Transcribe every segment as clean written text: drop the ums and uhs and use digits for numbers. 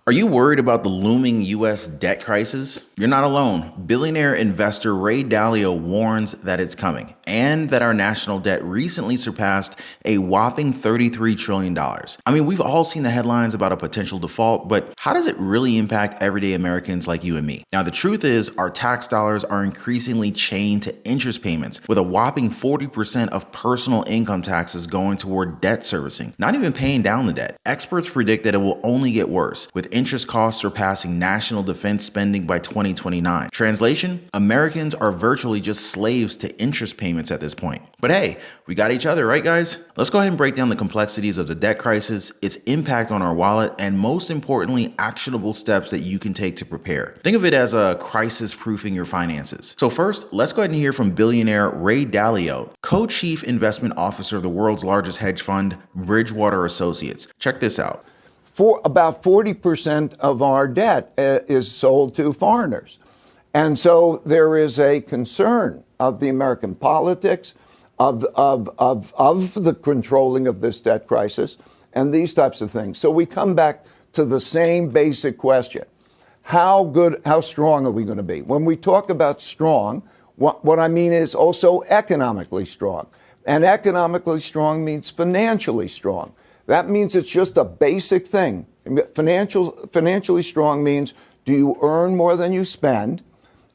Are you worried about the looming U.S. debt crisis? You're not alone. Billionaire investor Ray Dalio warns that it's coming and that our national debt recently surpassed a whopping $33 trillion. I mean, we've all seen the headlines about a potential default, but how does it really impact everyday Americans like you and me? Now, the truth is our tax dollars are increasingly chained to interest payments, with a whopping 40% of personal income taxes going toward debt servicing, not even paying down the debt. Experts predict that it will only get worse, with interest costs surpassing national defense spending by 2029. Translation: Americans are virtually just slaves to interest payments at this point. But hey, we got each other, right guys? Let's go ahead and break down the complexities of the debt crisis, its impact on our wallet, and most importantly, actionable steps that you can take to prepare. Think of it as a crisis-proofing your finances. So first, let's go ahead and hear from billionaire Ray Dalio, co-chief investment officer of the world's largest hedge fund, Bridgewater Associates. Check this out. For about 40% of our debt is sold to foreigners. And so there is a concern of the American politics, of the controlling of this debt crisis, and these types of things. So we come back to the same basic question. How strong are we going to be? When we talk about strong, what I mean is also economically strong. And economically strong means financially strong. That means it's just a basic thing. Financially strong means, do you earn more than you spend?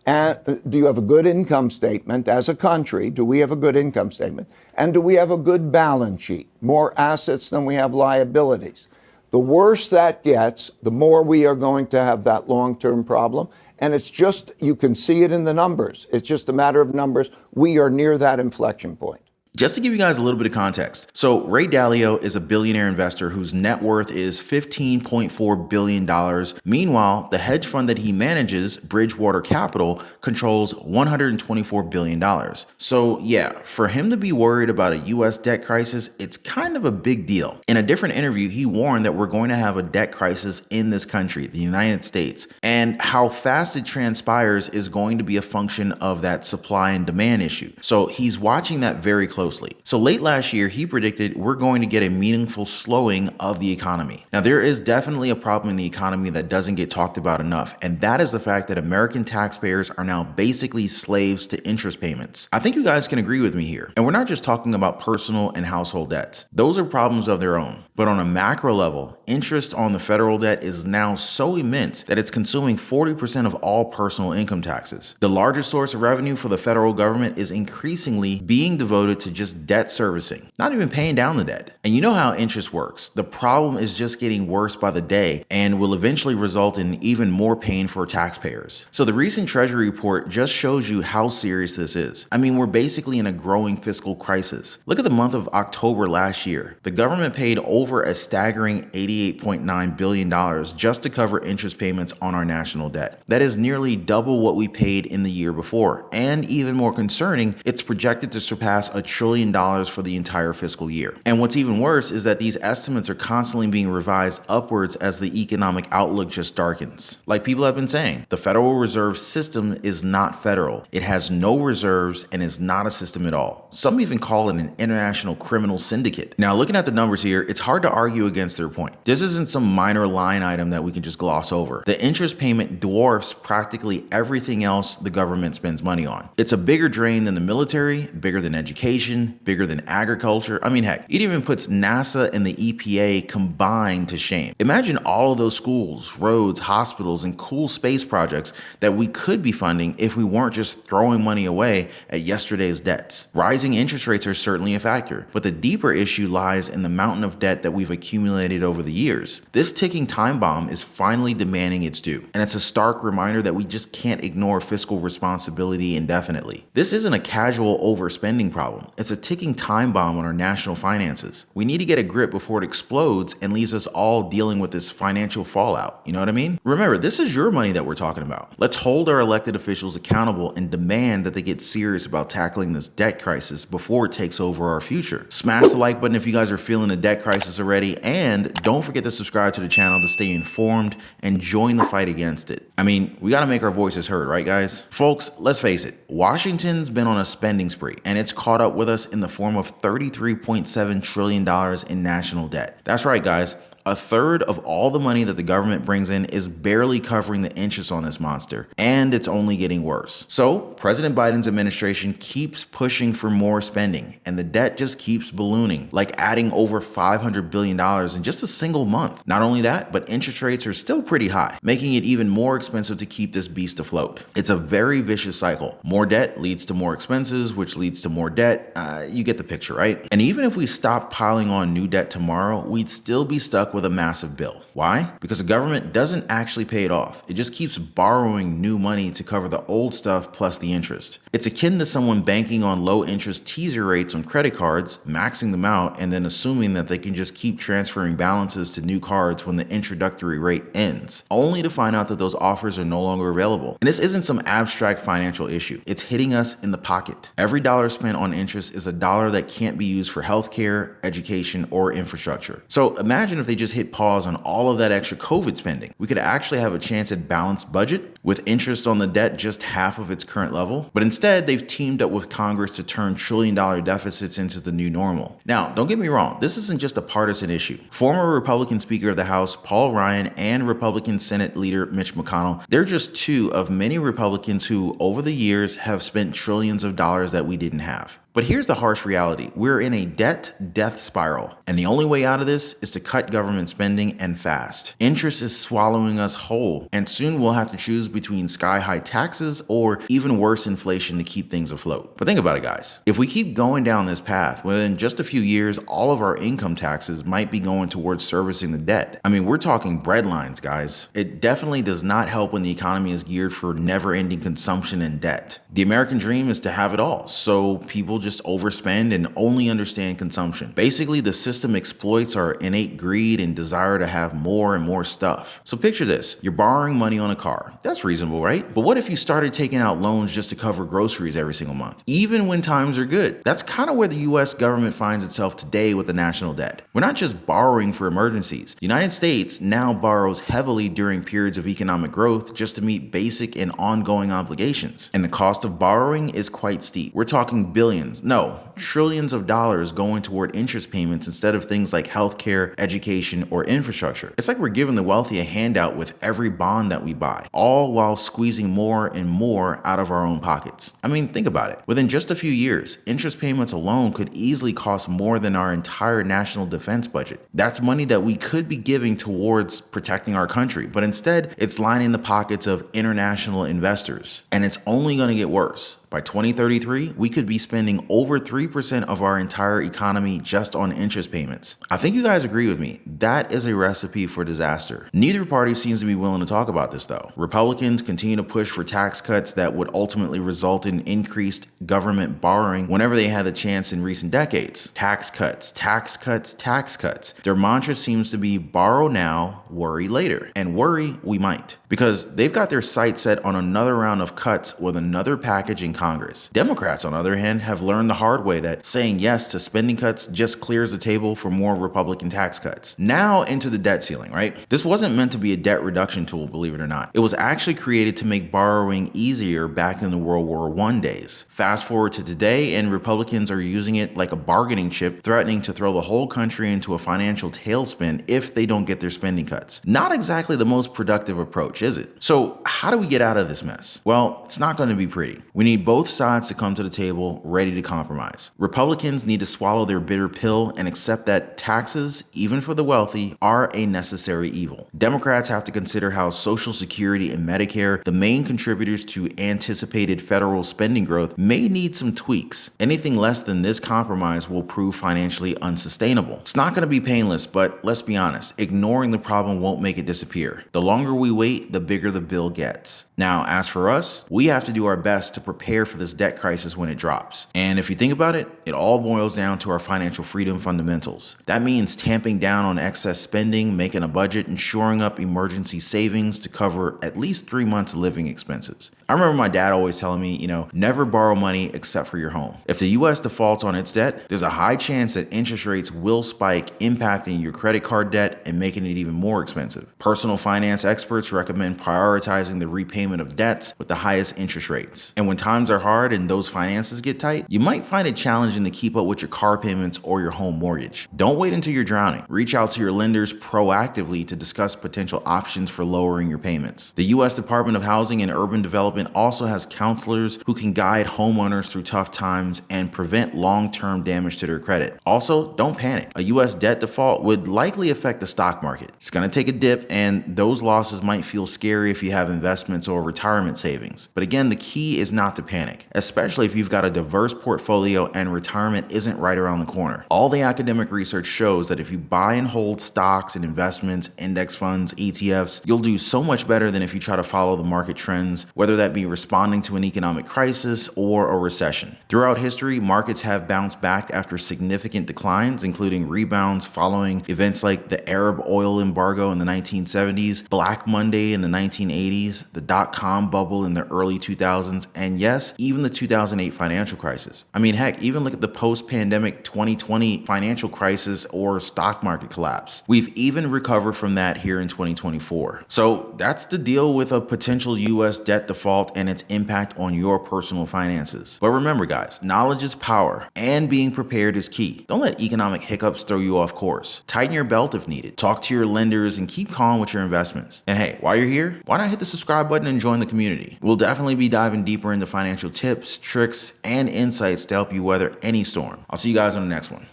And do you have a good income statement as a country? Do we have a good income statement? And do we have a good balance sheet? More assets than we have liabilities. The worse that gets, the more we are going to have that long-term problem. And it's just, you can see it in the numbers. It's just a matter of numbers. We are near that inflection point. Just to give you guys a little bit of context, so Ray Dalio is a billionaire investor whose net worth is $15.4 billion. Meanwhile, the hedge fund that he manages, Bridgewater Capital, controls $124 billion. So yeah, for him to be worried about a U.S. debt crisis, it's kind of a big deal. In a different interview, he warned that we're going to have a debt crisis in this country, the United States, and how fast it transpires is going to be a function of that supply and demand issue. So he's watching that very closely. So late last year, he predicted we're going to get a meaningful slowing of the economy. Now, there is definitely a problem in the economy that doesn't get talked about enough, and that is the fact that American taxpayers are now basically slaves to interest payments. I think you guys can agree with me here. And we're not just talking about personal and household debts. Those are problems of their own. But on a macro level, interest on the federal debt is now so immense that it's consuming 40% of all personal income taxes. The largest source of revenue for the federal government is increasingly being devoted to just debt servicing, not even paying down the debt. And you know how interest works. The problem is just getting worse by the day and will eventually result in even more pain for taxpayers. So the recent Treasury report just shows you how serious this is. I mean, we're basically in a growing fiscal crisis. Look at the month of October last year. The government paid over a staggering $88.9 billion just to cover interest payments on our national debt. That is nearly double what we paid in the year before. And even more concerning, it's projected to surpass $1 trillion for the entire fiscal year. And what's even worse is that these estimates are constantly being revised upwards as the economic outlook just darkens. Like people have been saying, the Federal Reserve System is not federal. It has no reserves and is not a system at all. Some even call it an international criminal syndicate. Now, looking at the numbers here, it's hard to argue against their point. This isn't some minor line item that we can just gloss over. The interest payment dwarfs practically everything else the government spends money on. It's a bigger drain than the military, bigger than education, bigger than agriculture. I mean, heck, it even puts NASA and the EPA combined to shame. Imagine all of those schools, roads, hospitals, and cool space projects that we could be funding if we weren't just throwing money away at yesterday's debts. Rising interest rates are certainly a factor, but the deeper issue lies in the mountain of debt that we've accumulated over the years. This ticking time bomb is finally demanding its due, and it's a stark reminder that we just can't ignore fiscal responsibility indefinitely. This isn't a casual overspending problem. It's a ticking time bomb on our national finances. We need to get a grip before it explodes and leaves us all dealing with this financial fallout. You know what I mean? Remember, this is your money that we're talking about. Let's hold our elected officials accountable and demand that they get serious about tackling this debt crisis before it takes over our future. Smash the like button if you guys are feeling the debt crisis already, and don't forget to subscribe to the channel to stay informed and join the fight against it. I mean, we gotta make our voices heard, right guys? Folks, let's face it, Washington's been on a spending spree, and it's caught up with us in the form of $33.7 trillion in national debt. That's right, guys. A third of all the money that the government brings in is barely covering the interest on this monster, and it's only getting worse. So, President Biden's administration keeps pushing for more spending, and the debt just keeps ballooning, like adding over $500 billion in just a single month. Not only that, but interest rates are still pretty high, making it even more expensive to keep this beast afloat. It's a very vicious cycle. More debt leads to more expenses, which leads to more debt. You get the picture, right? And even if we stopped piling on new debt tomorrow, we'd still be stuck with a massive bill. Why? Because the government doesn't actually pay it off. It just keeps borrowing new money to cover the old stuff plus the interest. It's akin to someone banking on low interest teaser rates on credit cards, maxing them out, and then assuming that they can just keep transferring balances to new cards when the introductory rate ends, only to find out that those offers are no longer available. And this isn't some abstract financial issue. It's hitting us in the pocket. Every dollar spent on interest is a dollar that can't be used for healthcare, education, or infrastructure. So imagine if they just hit pause on all of that extra COVID spending. We could actually have a chance at balanced budget with interest on the debt just half of its current level. But instead, they've teamed up with Congress to turn trillion-dollar deficits into the new normal. Now, don't get me wrong, this isn't just a partisan issue. Former Republican Speaker of the House, Paul Ryan, and Republican Senate Leader Mitch McConnell, they're just two of many Republicans who, over the years, have spent trillions of dollars that we didn't have. But here's the harsh reality. We're in a debt death spiral, and the only way out of this is to cut government spending and fast. Interest is swallowing us whole, and soon we'll have to choose between sky-high taxes or even worse inflation to keep things afloat. But think about it, guys. If we keep going down this path, within just a few years, all of our income taxes might be going towards servicing the debt. I mean, we're talking bread lines, guys. It definitely does not help when the economy is geared for never-ending consumption and debt. The American dream is to have it all, so people just overspend and only understand consumption. Basically, the system exploits our innate greed and desire to have more and more stuff. So picture this, you're borrowing money on a car. That's reasonable, right? But what if you started taking out loans just to cover groceries every single month, even when times are good? That's kind of where the US government finds itself today with the national debt. We're not just borrowing for emergencies. The United States now borrows heavily during periods of economic growth just to meet basic and ongoing obligations. And the cost of borrowing is quite steep. We're talking billions, no, trillions of dollars going toward interest payments instead of things like healthcare, education, or infrastructure. It's like we're giving the wealthy a handout with every bond that we buy, all while squeezing more and more out of our own pockets. I mean, think about it. Within just a few years, interest payments alone could easily cost more than our entire national defense budget. That's money that we could be giving towards protecting our country, but instead, it's lining the pockets of international investors. And it's only going to get worse. By 2033, we could be spending over 3% of our entire economy just on interest payments. I think you guys agree with me. That is a recipe for disaster. Neither party seems to be willing to talk about this, though. Republicans continue to push for tax cuts that would ultimately result in increased government borrowing whenever they had the chance in recent decades. Tax cuts, tax cuts, tax cuts. Their mantra seems to be borrow now, worry later. And worry we might. Because they've got their sights set on another round of cuts with another package in Congress. Democrats, on the other hand, have learned the hard way that saying yes to spending cuts just clears the table for more Republican tax cuts. Now into the debt ceiling, right? This wasn't meant to be a debt reduction tool, believe it or not. It was actually created to make borrowing easier back in the World War I days. Fast forward to today, and Republicans are using it like a bargaining chip, threatening to throw the whole country into a financial tailspin if they don't get their spending cuts. Not exactly the most productive approach, is it? So how do we get out of this mess? Well, it's not going to be pretty. We need both sides to come to the table ready to compromise. Republicans need to swallow their bitter pill and accept that taxes, even for the wealthy, are a necessary evil. Democrats have to consider how Social Security and Medicare, the main contributors to anticipated federal spending growth, may need some tweaks. Anything less than this compromise will prove financially unsustainable. It's not going to be painless, but let's be honest, ignoring the problem won't make it disappear. The longer we wait, the bigger the bill gets. Now, as for us, we have to do our best to prepare for this debt crisis when it drops. And if you think about it, it all boils down to our financial freedom fundamentals. That means tamping down on excess spending, making a budget, and shoring up emergency savings to cover at least 3 months of living expenses. I remember my dad always telling me, never borrow money except for your home. If the US defaults on its debt, there's a high chance that interest rates will spike, impacting your credit card debt and making it even more expensive. Personal finance experts recommend prioritizing the repayment of debts with the highest interest rates. And when times are hard and those finances get tight, you might find it challenging to keep up with your car payments or your home mortgage. Don't wait until you're drowning. Reach out to your lenders proactively to discuss potential options for lowering your payments. The U.S. Department of Housing and Urban Development also has counselors who can guide homeowners through tough times and prevent long-term damage to their credit. Also, don't panic. A U.S. debt default would likely affect the stock market. It's going to take a dip, and those losses might feel scary if you have investments or retirement savings. But again, the key is not to panic, especially if you've got a diverse portfolio and retirement isn't right around the corner. All the academic research shows that if you buy and hold stocks and investments, index funds, ETFs, you'll do so much better than if you try to follow the market trends, whether that be responding to an economic crisis or a recession. Throughout history, markets have bounced back after significant declines, including rebounds following events like the Arab oil embargo in the 1970s, Black Monday in the 1980s, the dot-com bubble in the early 2000s, and yes, even the 2008 financial crisis. I mean, heck, even look at the post-pandemic 2020 financial crisis or stock market collapse. We've even recovered from that here in 2024. So that's the deal with a potential US debt default and its impact on your personal finances. But remember, guys, knowledge is power, and being prepared is key. Don't let economic hiccups throw you off course. Tighten your belt if needed. Talk to your lenders and keep calm with your investments. And hey, while you're here, why not hit the subscribe button and join the community? We'll definitely be diving deeper into financial tips, tricks, and insights to help you weather any storm. I'll see you guys on the next one.